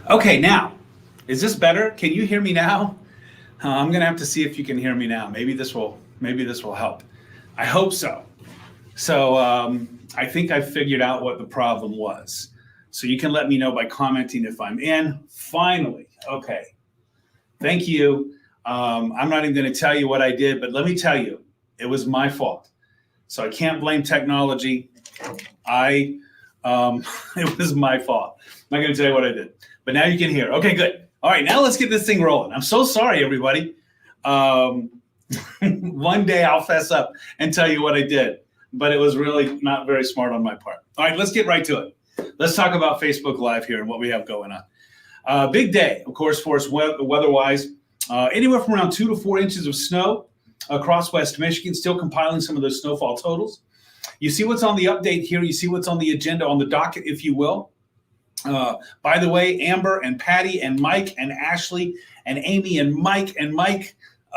Okay, now, is this better? Can you hear me now? I'm gonna have to see if you can hear me now. Maybe this will help. I hope so. So I think I figured out what the problem was. So you can let me know by commenting if I'm in. Finally, okay. Thank you. I'm not even going to tell you what I did, but let me tell you, it was my fault. So I can't blame technology. I It was my fault. I'm not going to tell you what I did, but now you can hear. Okay, good. All right, now let's get this thing rolling. I'm so sorry, everybody. Um, One day I'll fess up and tell you what I did, but it was really not very smart on my part. All right, let's get right to it. Let's talk about Facebook Live here and what we have going on. Big day, of course, for us weather-wise. Anywhere from around 2 to 4 inches of snow across West Michigan, still compiling some of those snowfall totals. You see what's on the update here. You see what's on the agenda, on the docket, if you will. By the way, Amber and Patty and Mike and Ashley and Amy and Mike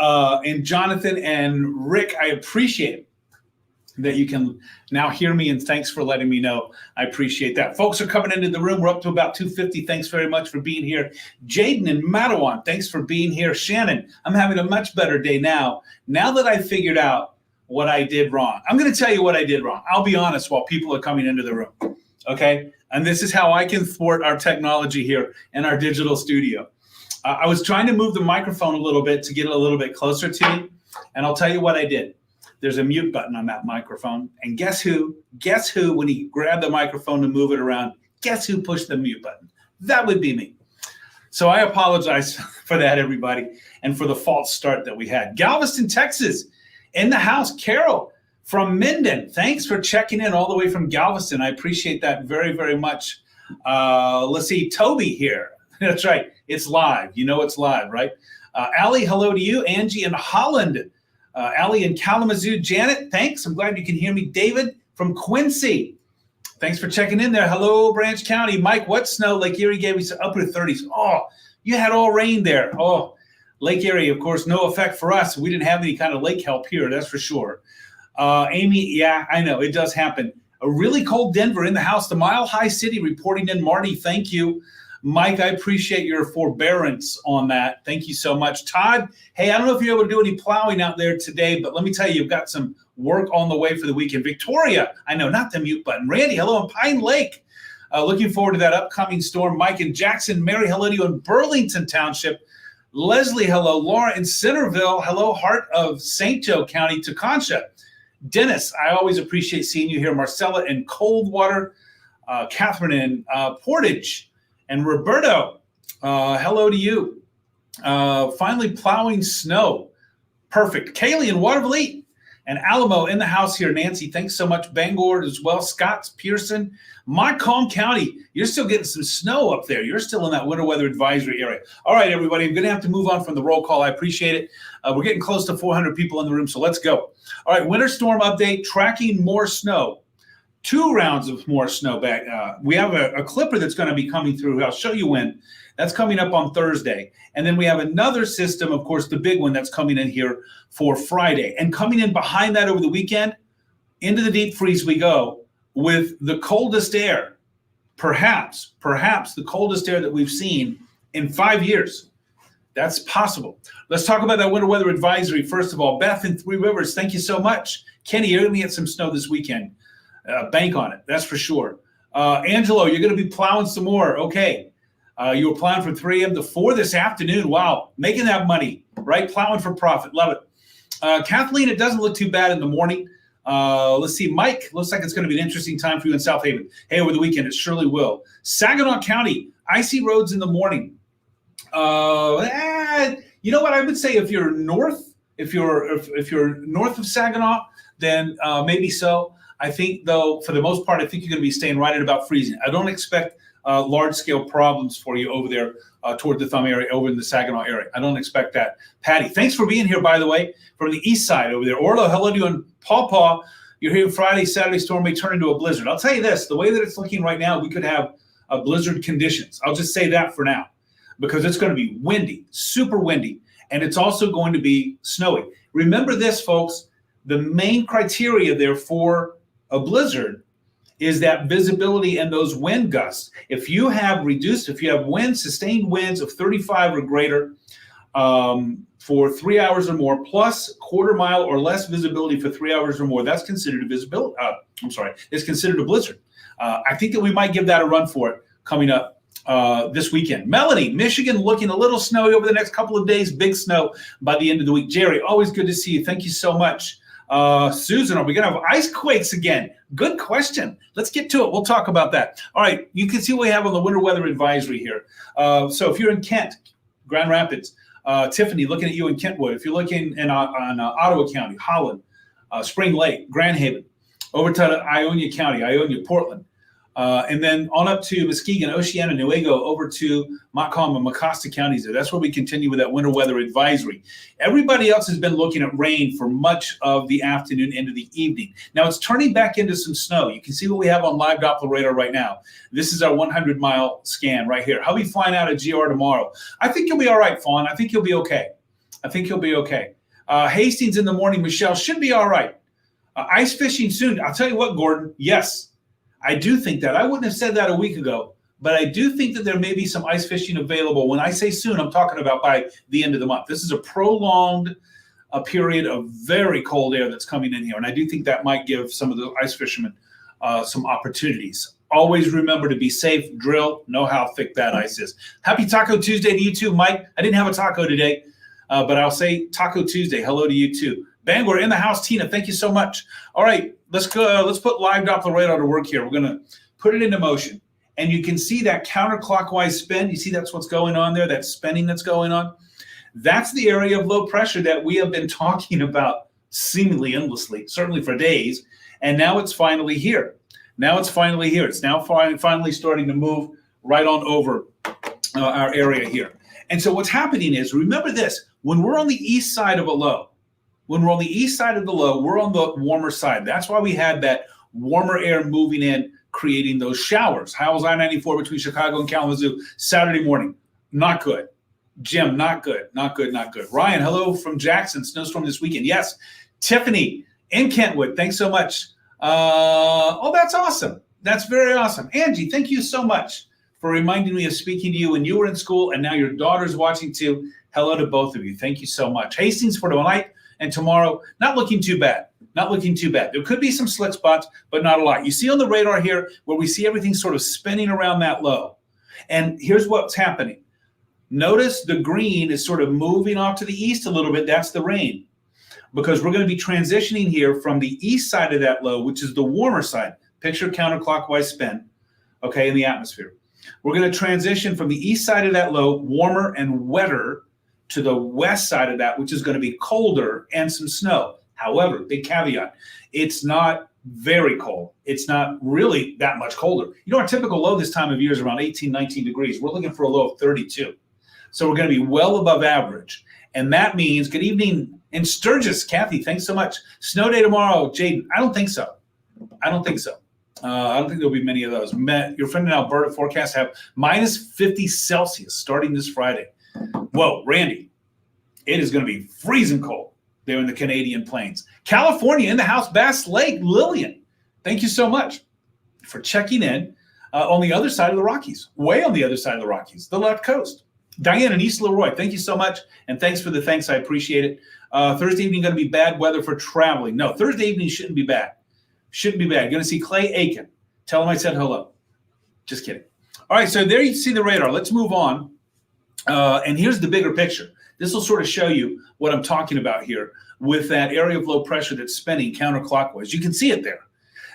and Jonathan and Rick, I appreciate it that you can now hear me, and thanks for letting me know. I appreciate that. Folks are coming into the room. We're up to about 250. Thanks very much for being here. Jaden and Matawan, thanks for being here. Shannon, I'm having a much better day now that I figured out what I did wrong. I'm going to tell you what I did wrong. I'll be honest while people are coming into the room, okay? And this is how I can thwart our technology here in our digital studio. I was trying to move the microphone a little bit to get it a little bit closer to me, and I'll tell you what I did. There's a mute button on that microphone, and guess who, when he grabbed the microphone to move it around, guess who pushed the mute button? That would be me. So I apologize for that, everybody, and for the false start that we had. Galveston, Texas, in the house. Carol from Minden, thanks for checking in all the way from Galveston. I appreciate that very, very much. Let's see, Toby here. That's right, it's live. You know it's live, right? Allie, hello to you. Angie in Holland. Allie in Kalamazoo. Janet, thanks. I'm glad you can hear me. David from Quincy, thanks for checking in there. Hello, Branch County. Mike, what snow? Lake Erie gave us upper 30s. Oh, you had all rain there. Oh, Lake Erie, of course, no effect for us. We didn't have any kind of lake help here, that's for sure. Amy, yeah, I know, it does happen. A really cold Denver in the house. The Mile High City reporting in. Marty, thank you. Mike, I appreciate your forbearance on that. Thank you so much. Todd, hey, I don't know if you're able to do any plowing out there today, but let me tell you, you've got some work on the way for the weekend. Victoria, I know, not the mute button. Randy, hello in Pine Lake. Looking forward to that upcoming storm. Mike in Jackson. Mary, hello to you in Burlington Township. Leslie, hello. Laura in Centerville. Hello, Heart of St. Joe County, Teconcha. Dennis, I always appreciate seeing you here. Marcella in Coldwater. Catherine in Portage. And Roberto, hello to you. Finally plowing snow. Perfect. Kaylee in Waterville and Alamo in the house here. Nancy, thanks so much. Bangor as well. Scott Pearson. Montcalm County, you're still getting some snow up there. You're still in that winter weather advisory area. All right, everybody, I'm going to have to move on from the roll call. I appreciate it. We're getting close to 400 people in the room, so let's go. All right, winter storm update, tracking more snow. 2 rounds of more snow back. We have a clipper that's going to be coming through. I'll show you when. That's coming up on Thursday. And then we have another system, of course, the big one that's coming in here for Friday. And coming in behind that over the weekend, into the deep freeze we go with the coldest air, perhaps the coldest air that we've seen in 5 years. That's possible. Let's talk about that winter weather advisory. First of all, Beth in Three Rivers, thank you so much. Kenny, you're going to get some snow this weekend. Bank on it, that's for sure. Angelo, you're going to be plowing some more. Okay. You were plowing from 3 a.m. to 4 this afternoon. Wow, making that money, right? Plowing for profit. Love it. Kathleen, it doesn't look too bad in the morning. Let's see. Mike, looks like it's going to be an interesting time for you in South Haven. Hey, over the weekend, it surely will. Saginaw County, icy roads in the morning. You know what I would say? If you're north, if you're north of Saginaw, then maybe so. I think, though, for the most part, I think you're going to be staying right at about freezing. I don't expect large-scale problems for you over there toward the Thumb area, over in the Saginaw area. I don't expect that. Patty, thanks for being here, by the way, from the east side over there. Orlo, hello to you, and Paw Paw. You're here Friday, Saturday storm may turn into a blizzard. I'll tell you this, the way that it's looking right now, we could have blizzard conditions. I'll just say that for now, because it's going to be windy, super windy, and it's also going to be snowy. Remember this, folks, the main criteria there for a blizzard is that visibility and those wind gusts. If you have winds, sustained winds of 35 or greater for 3 hours or more, plus quarter mile or less visibility for 3 hours or more, that's considered it's considered a blizzard. I think that we might give that a run for it coming up this weekend. Melanie, Michigan looking a little snowy over the next couple of days, big snow by the end of the week. Jerry, always good to see you. Thank you so much. Susan, are we going to have ice quakes again? Good question. Let's get to it. We'll talk about that. All right. You can see what we have on the winter weather advisory here. So if you're in Kent, Grand Rapids, Tiffany, looking at you in Kentwood. If you're looking in on Ottawa County, Holland, Spring Lake, Grand Haven, over to Ionia County, Ionia, Portland, and then on up to Muskegon, Oceana, Newaygo, over to Montcalm and Mecosta counties. That's where we continue with that winter weather advisory. Everybody else has been looking at rain for much of the afternoon into the evening. Now it's turning back into some snow. You can see what we have on live Doppler radar right now. This is our 100-mile scan right here. I'll be flying out at GR tomorrow. I think you'll be all right, Fawn. I think you'll be okay. Hastings in the morning, Michelle, should be all right. Ice fishing soon. I'll tell you what, Gordon, yes. I do think that. I wouldn't have said that a week ago, but I do think that there may be some ice fishing available. When I say soon, I'm talking about by the end of the month. This is a prolonged period of very cold air that's coming in here, and I do think that might give some of the ice fishermen some opportunities. Always remember to be safe, drill, know how thick that ice is. Happy Taco Tuesday to you too, Mike. I didn't have a taco today, but I'll say Taco Tuesday. Hello to you too. Bangor in the house, Tina. Thank you so much. All right, let's go. Let's put live Doppler radar to work here. We're going to put it into motion, and you can see that counterclockwise spin. You see that's what's going on there. That spinning that's going on. That's the area of low pressure that we have been talking about seemingly endlessly, certainly for days, and now it's finally here. It's now finally starting to move right on over our area here. And so what's happening is, remember this: when we're on the east side of a low. When we're on the east side of the low, we're on the warmer side. That's why we had that warmer air moving in, creating those showers. How was I-94 between Chicago and Kalamazoo Saturday morning? Not good. Jim, not good. Ryan, hello from Jackson. Snowstorm this weekend. Yes. Tiffany in Kentwood. Thanks so much. That's awesome. That's very awesome. Angie, thank you so much for reminding me of speaking to you when you were in school, and now your daughter's watching too. Hello to both of you. Thank you so much. Hastings for tonight. And tomorrow, not looking too bad. There could be some slick spots, but not a lot. You see on the radar here where we see everything sort of spinning around that low. And here's what's happening. Notice the green is sort of moving off to the east a little bit. That's the rain. Because we're going to be transitioning here from the east side of that low, which is the warmer side. Picture counterclockwise spin, okay, in the atmosphere. We're going to transition from the east side of that low, warmer and wetter, to the west side of that, which is going to be colder and some snow. However, big caveat, it's not very cold. It's not really that much colder. You know, our typical low this time of year is around 18, 19 degrees. We're looking for a low of 32. So we're going to be well above average. And that means, good evening in Sturgis. Kathy, thanks so much. Snow day tomorrow. Jaden, I don't think so. I don't think there'll be many of those. Your friend in Alberta forecast have minus 50 Celsius starting this Friday. Whoa, Randy, it is going to be freezing cold there in the Canadian plains. California in the house, Bass Lake, Lillian, thank you so much for checking in on the other side of the Rockies, way on the other side of the Rockies, the left coast. Diane in East Leroy, thank you so much, and thanks for the thanks. I appreciate it. Thursday evening going to be bad weather for traveling. No, Thursday evening shouldn't be bad. Going to see Clay Aiken. Tell him I said hello. Just kidding. All right, so there you see the radar. Let's move on. And here's the bigger picture. This will sort of show you what I'm talking about here with that area of low pressure that's spinning counterclockwise. You can see it there.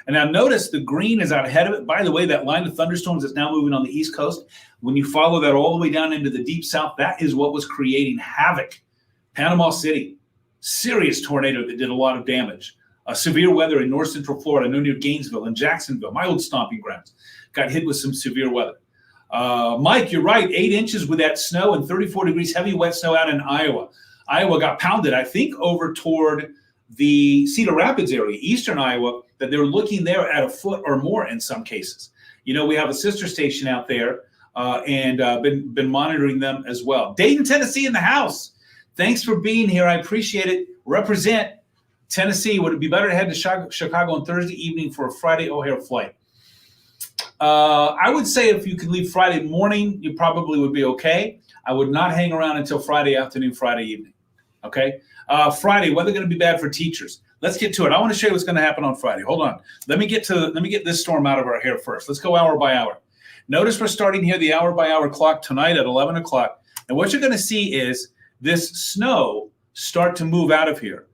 And now notice the green is out ahead of it. By the way, that line of thunderstorms that's now moving on the East Coast, when you follow that all the way down into the deep south, that is what was creating havoc. Panama City, serious tornado that did a lot of damage. Severe weather in north central Florida, near Gainesville and Jacksonville, my old stomping grounds, got hit with some severe weather. Mike, you're right, 8 inches with that snow and 34 degrees heavy wet snow out in Iowa. Iowa got pounded, I think, over toward the Cedar Rapids area, eastern Iowa, that they're looking there at a foot or more in some cases. You know, we have a sister station out there and been monitoring them as well. Dayton, Tennessee in the house. Thanks for being here. I appreciate it. Represent Tennessee. Would it be better to head to Chicago on Thursday evening for a Friday O'Hare flight? I would say if you could leave Friday morning, you probably would be okay. I would not hang around until Friday afternoon, Friday evening. Okay. Friday, weather going to be bad for teachers. Let's get to it. I want to show you what's going to happen on Friday. Hold on. Let me get this storm out of our hair first. Let's go hour by hour. Notice we're starting here the hour by hour clock tonight at 11 o'clock. And what you're going to see is this snow start to move out of here.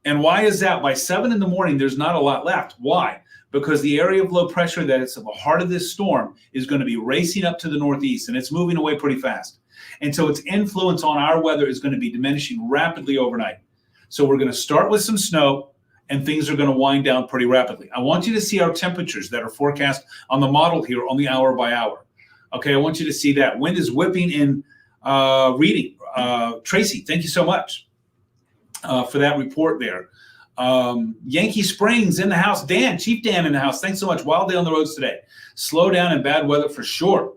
And why is that? By 7 in the morning, there's not a lot left. Why? Because the area of low pressure that is at the heart of this storm is going to be racing up to the northeast, and it's moving away pretty fast. And so its influence on our weather is going to be diminishing rapidly overnight. So we're going to start with some snow, and things are going to wind down pretty rapidly. I want you to see our temperatures that are forecast on the model here on the hour by hour. Okay, I want you to see that. Wind is whipping in reading. Tracy, thank you so much for that report there. Yankee Springs in the house. Dan, Chief Dan in the house. Thanks so much. Wild day on the roads today. Slow down and bad weather for sure.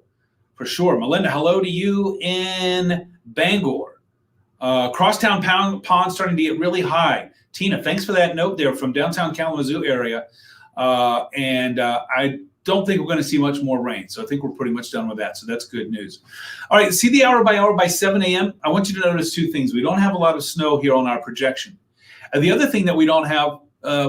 For sure. Melinda, hello to you in Bangor. Crosstown Pond starting to get really high. Tina, thanks for that note there from downtown Kalamazoo area. I don't think we're going to see much more rain. So I think we're pretty much done with that. So that's good news. All right, see the hour by 7 a.m.? I want you to notice two things. We don't have a lot of snow here on our projection. And the other thing that we don't have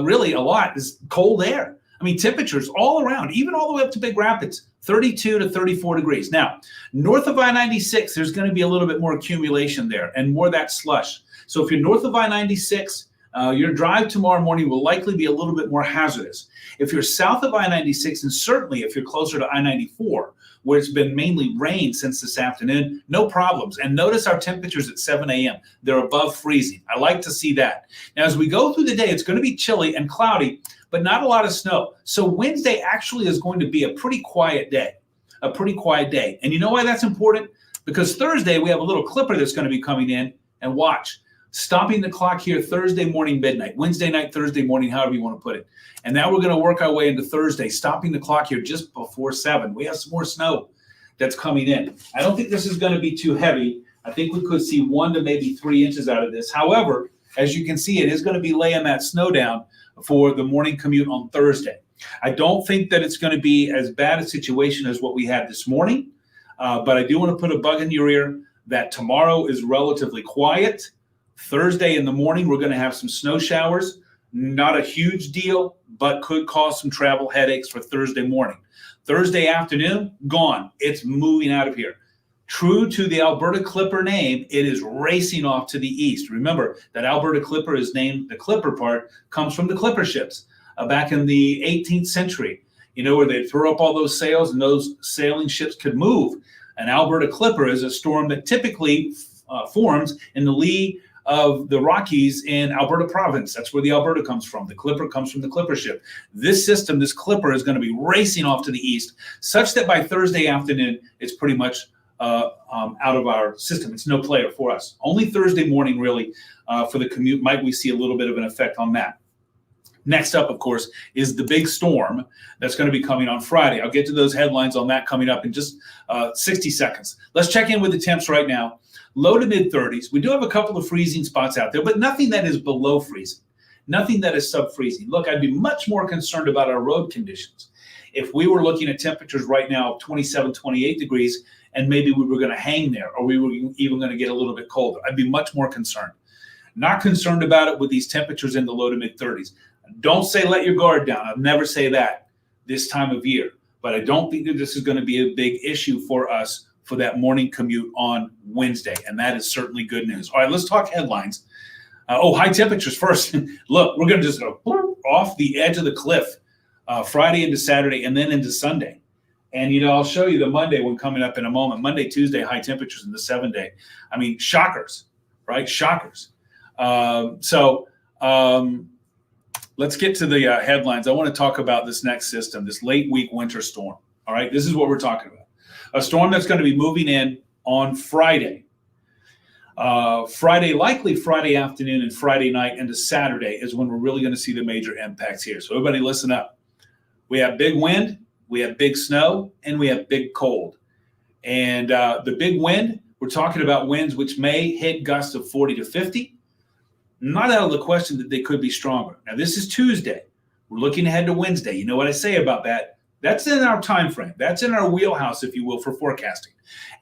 really a lot is cold air. I mean, temperatures all around, even all the way up to Big Rapids, 32 to 34 degrees. Now, north of I-96, there's going to be a little bit more accumulation there and more of that slush. So if you're north of I-96, your drive tomorrow morning will likely be a little bit more hazardous. If you're south of I-96, and certainly if you're closer to I-94, where it's been mainly rain since this afternoon, no problems. And notice our temperatures at 7 a.m. They're above freezing. I like to see that. Now, as we go through the day, it's going to be chilly and cloudy, but not a lot of snow. So Wednesday actually is going to be a pretty quiet day, And you know why that's important? Because Thursday, we have a little clipper that's going to be coming in, and watch. Stopping the clock here Thursday morning, midnight, Wednesday night, Thursday morning, however you want to put it. And now we're going to work our way into Thursday, stopping the clock here just before 7. We have some more snow that's coming in. I don't think this is going to be too heavy. I think we could see 1 to maybe 3 inches out of this. However, as you can see, it is going to be laying that snow down for the morning commute on Thursday. I don't think that it's going to be as bad a situation as what we had this morning, but I do want to put a bug in your ear that tomorrow is relatively quiet. Thursday in the morning, we're going to have some snow showers. Not a huge deal, but could cause some travel headaches for Thursday morning. Thursday afternoon, gone. It's moving out of here. True to the Alberta Clipper name, it is racing off to the east. Remember that Alberta Clipper is named, the Clipper part comes from the Clipper ships back in the 18th century, where they'd throw up all those sails and those sailing ships could move. An Alberta Clipper is a storm that typically forms in the lee of the Rockies in Alberta province. That's where the Alberta comes from. The Clipper comes from the Clipper ship. This system, this Clipper, is going to be racing off to the east, such that by Thursday afternoon, it's pretty much out of our system. It's no player for us. Only Thursday morning, really, for the commute, might we see a little bit of an effect on that. Next up, of course, is the big storm that's going to be coming on Friday. I'll get to those headlines on that coming up in just 60 seconds. Let's check in with the temps right now. Low to mid 30s. We do have a couple of freezing spots out there, but nothing that is below freezing, nothing that is sub-freezing. Look, I'd be much more concerned about our road conditions if we were looking at temperatures right now of 27, 28 degrees, and maybe we were going to hang there, or we were even going to get a little bit colder. I'd be much more concerned. Not concerned about it with these temperatures in the low to mid 30s. Don't say let your guard down. I'll never say that this time of year, but I don't think that this is going to be a big issue for us for that morning commute on Wednesday, and that is certainly good news. All right, let's talk headlines. High temperatures first. Look, we're going to just go off the edge of the cliff Friday into Saturday and then into Sunday. And, I'll show you the Monday one coming up in a moment. Monday, Tuesday, high temperatures in the 7-day. I mean, shockers, right? Shockers. Let's get to the headlines. I want to talk about this next system, this late week winter storm. All right, this is what we're talking about. A storm that's going to be moving in on Friday. Likely Friday afternoon and Friday night into Saturday is when we're really going to see the major impacts here. So everybody listen up. We have big wind, we have big snow, and we have big cold. And the big wind, we're talking about winds which may hit gusts of 40 to 50. Not out of the question that they could be stronger. Now, this is Tuesday. We're looking ahead to Wednesday. You know what I say about that. That's in our time frame. That's in our wheelhouse, if you will, for forecasting.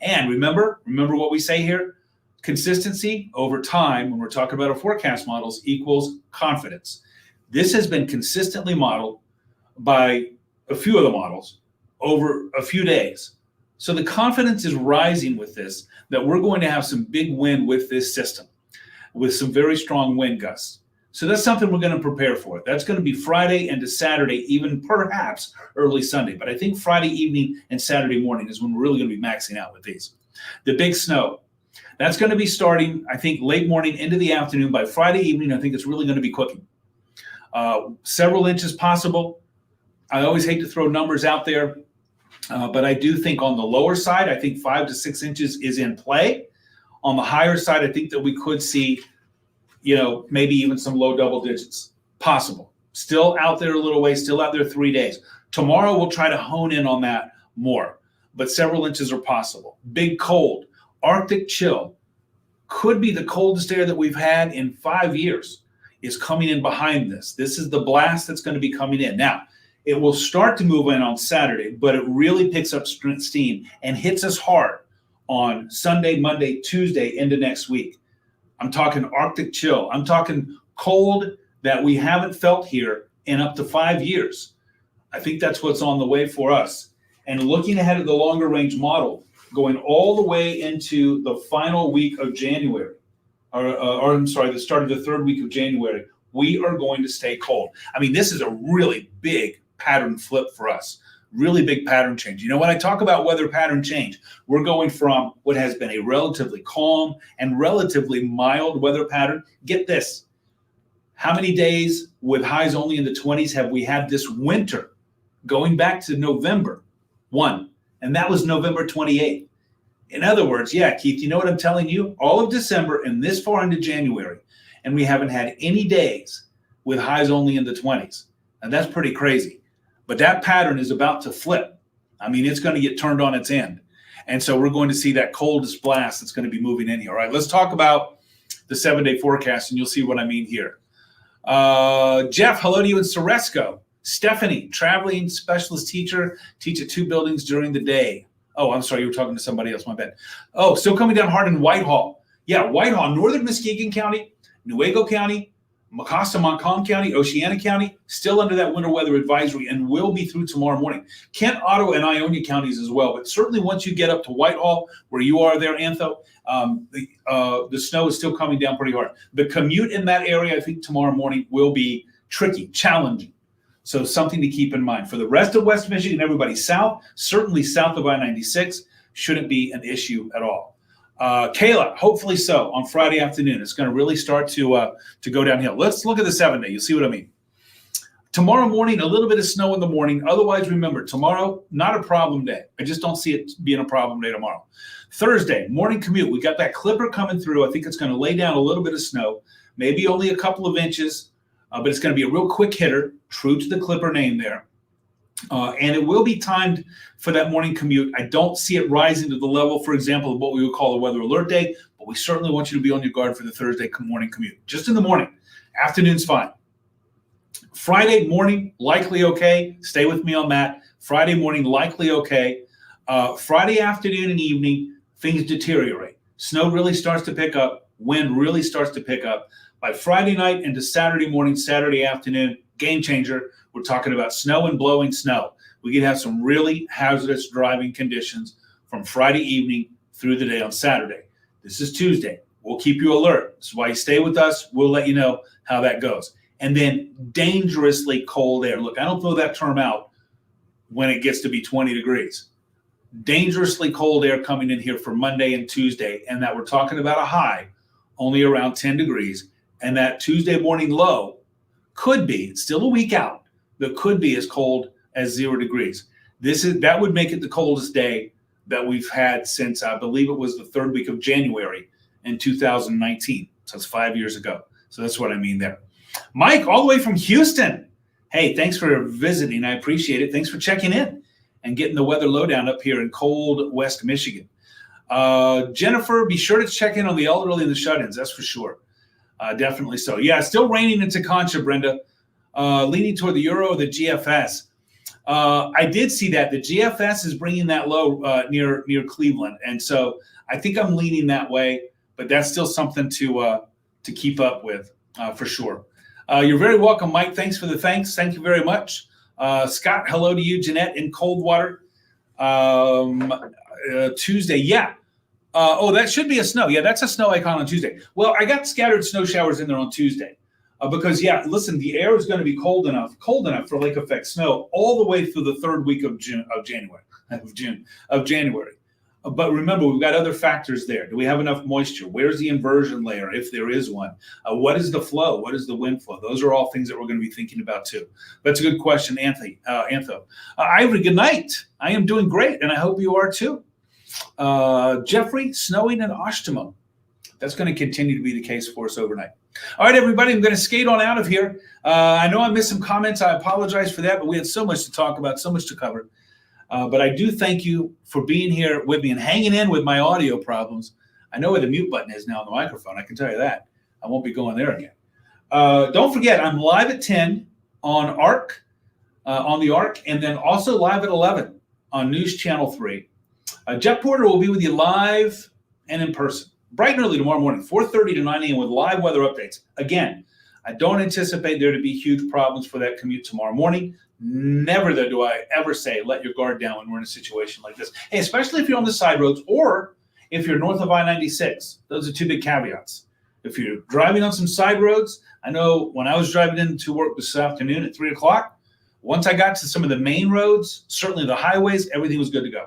And remember what we say here? Consistency over time, when we're talking about our forecast models, equals confidence. This has been consistently modeled by a few of the models over a few days. So the confidence is rising with this, that we're going to have some big wind with this system, with some very strong wind gusts. So that's something we're going to prepare for. That's going to be Friday into Saturday, even perhaps early Sunday. But I think Friday evening and Saturday morning is when we're really going to be maxing out with these. The big snow, that's going to be starting, I think, late morning into the afternoon. By Friday evening, I think it's really going to be cooking. Several inches possible. I always hate to throw numbers out there, but I do think on the lower side, I think 5 to 6 inches is in play. On the higher side, I think that we could see, maybe even some low double digits possible. Still out there a little way, still out there 3 days. Tomorrow, we'll try to hone in on that more, but several inches are possible. Big cold, Arctic chill, could be the coldest air that we've had in 5 years is coming in behind this. This is the blast that's going to be coming in. Now, it will start to move in on Saturday, but it really picks up steam and hits us hard on Sunday, Monday, Tuesday into next week. I'm talking Arctic chill. I'm talking cold that we haven't felt here in up to 5 years. I think that's what's on the way for us. And looking ahead at the longer range model, going all the way into the final week of January, the start of the third week of January, we are going to stay cold. I mean, this is a really big pattern flip for us. Really big pattern change. When I talk about weather pattern change, we're going from what has been a relatively calm and relatively mild weather pattern. Get this. How many days with highs only in the 20s have we had this winter going back to November 1? And that was November 28th. In other words, yeah, Keith, you know what I'm telling you? All of December and this far into January, and we haven't had any days with highs only in the 20s. And that's pretty crazy. But that pattern is about to flip. I mean, it's going to get turned on its end. And so we're going to see that coldest blast that's going to be moving in here. All right, let's talk about the 7-day forecast, and you'll see what I mean here. Jeff, hello to you in Ceresco. Stephanie, traveling specialist teacher, teach at 2 buildings during the day. Oh, I'm sorry, you were talking to somebody else, my bad. Oh, still coming down hard in Whitehall. Yeah, Whitehall, northern Muskegon County, Newaygo County, Mecosta, Montcalm County, Oceana County, still under that winter weather advisory and will be through tomorrow morning. Kent, Ottawa, and Ionia counties as well. But certainly once you get up to Whitehall, where you are there, Antho, the snow is still coming down pretty hard. The commute in that area, I think tomorrow morning, will be tricky, challenging. So something to keep in mind. For the rest of West Michigan, everybody south, certainly south of I-96, shouldn't be an issue at all. Kayla, hopefully so on Friday afternoon. It's going to really start to go downhill. Let's look at the 7-day. You'll see what I mean. Tomorrow morning, a little bit of snow in the morning. Otherwise, remember, tomorrow, not a problem day. I just don't see it being a problem day tomorrow. Thursday, morning commute. We got that clipper coming through. I think it's going to lay down a little bit of snow, maybe only a couple of inches, but it's going to be a real quick hitter, true to the clipper name there. And it will be timed for that morning commute. I don't see it rising to the level, for example, of what we would call a weather alert day, but we certainly want you to be on your guard for the Thursday morning commute. Just in the morning. Afternoon's fine. Friday morning, likely okay. Stay with me on that. Friday morning, likely okay. Friday afternoon and evening, things deteriorate. Snow really starts to pick up. Wind really starts to pick up. By Friday night into Saturday morning, Saturday afternoon, game changer. We're talking about snow and blowing snow. We could have some really hazardous driving conditions from Friday evening through the day on Saturday. This is Tuesday. We'll keep you alert. This is why you stay with us. We'll let you know how that goes. And then dangerously cold air. Look, I don't throw that term out when it gets to be 20 degrees. Dangerously cold air coming in here for Monday and Tuesday, and that we're talking about a high only around 10 degrees. And that Tuesday morning low could be, it's still a week out, but could be as cold as 0 degrees. That would make it the coldest day that we've had since, I believe it was the third week of January in 2019. So it's 5 years ago. So that's what I mean there. Mike, all the way from Houston. Hey, thanks for visiting. I appreciate it. Thanks for checking in and getting the weather lowdown up here in cold West Michigan. Jennifer, be sure to check in on the elderly and the shut-ins. That's for sure. Definitely so. Yeah, still raining in Teconcha, Brenda. Leaning toward the Euro or the GFS. I did see that the GFS is bringing that low near Cleveland, and so I think I'm leaning that way. But that's still something to keep up with for sure. You're very welcome, Mike. Thanks for the thanks. Thank you very much, Scott. Hello to you, Jeanette in Coldwater. Tuesday, yeah. Oh, that should be a snow. Yeah, that's a snow icon on Tuesday. Well, I got scattered snow showers in there on Tuesday because, yeah, listen, the air is going to be cold enough for lake effect snow all the way through the third week of January. But remember, we've got other factors there. Do we have enough moisture? Where's the inversion layer, if there is one? What is the flow? What is the wind flow? Those are all things that we're going to be thinking about too. That's a good question, Anthony. Ivory, good night. I am doing great, and I hope you are too. Jeffrey, snowing in Oshtemo. That's going to continue to be the case for us overnight. All right, everybody, I'm going to skate on out of here. I know I missed some comments. I apologize for that, but we had so much to talk about, so much to cover. But I do thank you for being here with me and hanging in with my audio problems. I know where the mute button is now on the microphone. I can tell you that. I won't be going there again. Don't forget, I'm live at 10 on ARC, on the ARC, and then also live at 11 on News Channel 3. Jeff Porter will be with you live and in person, bright and early tomorrow morning, 4:30 to 9 a.m. with live weather updates. Again, I don't anticipate there to be huge problems for that commute tomorrow morning. Never do I ever say, let your guard down when we're in a situation like this. Hey, especially if you're on the side roads or if you're north of I-96. Those are two big caveats. If you're driving on some side roads, I know when I was driving into work this afternoon at 3 o'clock, once I got to some of the main roads, certainly the highways, everything was good to go.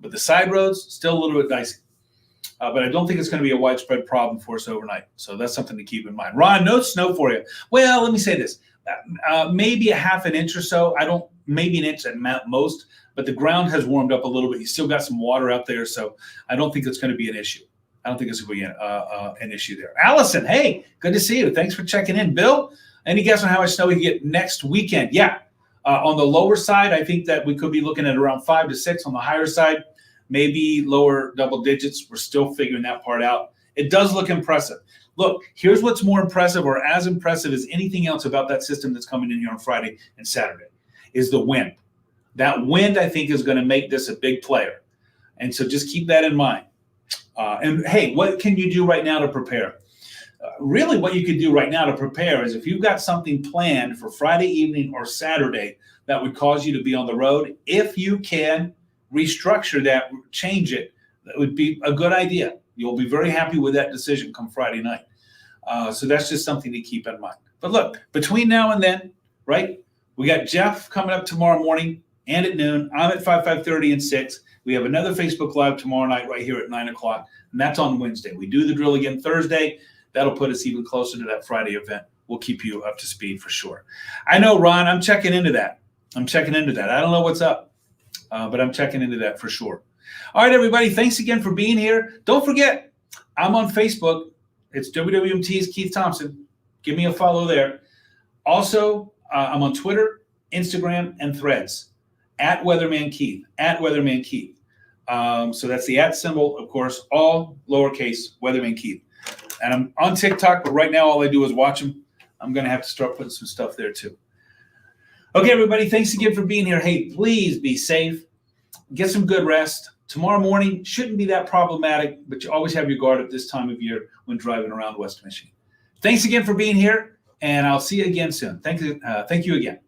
But the side roads, still a little bit dicey. But I don't think it's going to be a widespread problem for us overnight. So that's something to keep in mind. Ron, no snow for you. Well, let me say this. Maybe a half an inch or so. Maybe an inch at most. But the ground has warmed up a little bit. You still got some water out there. So I don't think it's going to be an issue. I don't think it's going to be an issue there. Allison, hey, good to see you. Thanks for checking in. Bill, any guess on how much snow we can get next weekend? Yeah. On the lower side, I think that we could be looking at around 5 to 6. On the higher side, maybe lower double digits. We're still figuring that part out. It does look impressive. Look, here's what's more impressive or as impressive as anything else about that system that's coming in here on Friday and Saturday is the wind. That wind, I think, is going to make this a big player. And so just keep that in mind. And, hey, what can you do right now to prepare? Really what you could do right now to prepare is if you've got something planned for Friday evening or Saturday that would cause you to be on the road, if you can restructure that, change it, that would be a good idea. You'll be very happy with that decision come Friday night. So that's just something to keep in mind. But look, between now and then, right, we got Jeff coming up tomorrow morning and at noon. I'm at 5:30 and 6. We have another Facebook Live tomorrow night right here at 9 o'clock, and that's on Wednesday. We do the drill again Thursday. That'll put us even closer to that Friday event. We'll keep you up to speed for sure. I know, Ron, I'm checking into that. I don't know what's up, but I'm checking into that for sure. All right, everybody, thanks again for being here. Don't forget, I'm on Facebook. It's WWMT's Keith Thompson. Give me a follow there. Also, I'm on Twitter, Instagram, and Threads, at Weatherman Keith, So that's the @ symbol, of course, all lowercase, Weatherman Keith. And I'm on TikTok, but right now all I do is watch them. I'm going to have to start putting some stuff there too. Okay, everybody, thanks again for being here. Hey, please be safe. Get some good rest. Tomorrow morning shouldn't be that problematic, but you always have your guard up this time of year when driving around West Michigan. Thanks again for being here, and I'll see you again soon. Thank you again.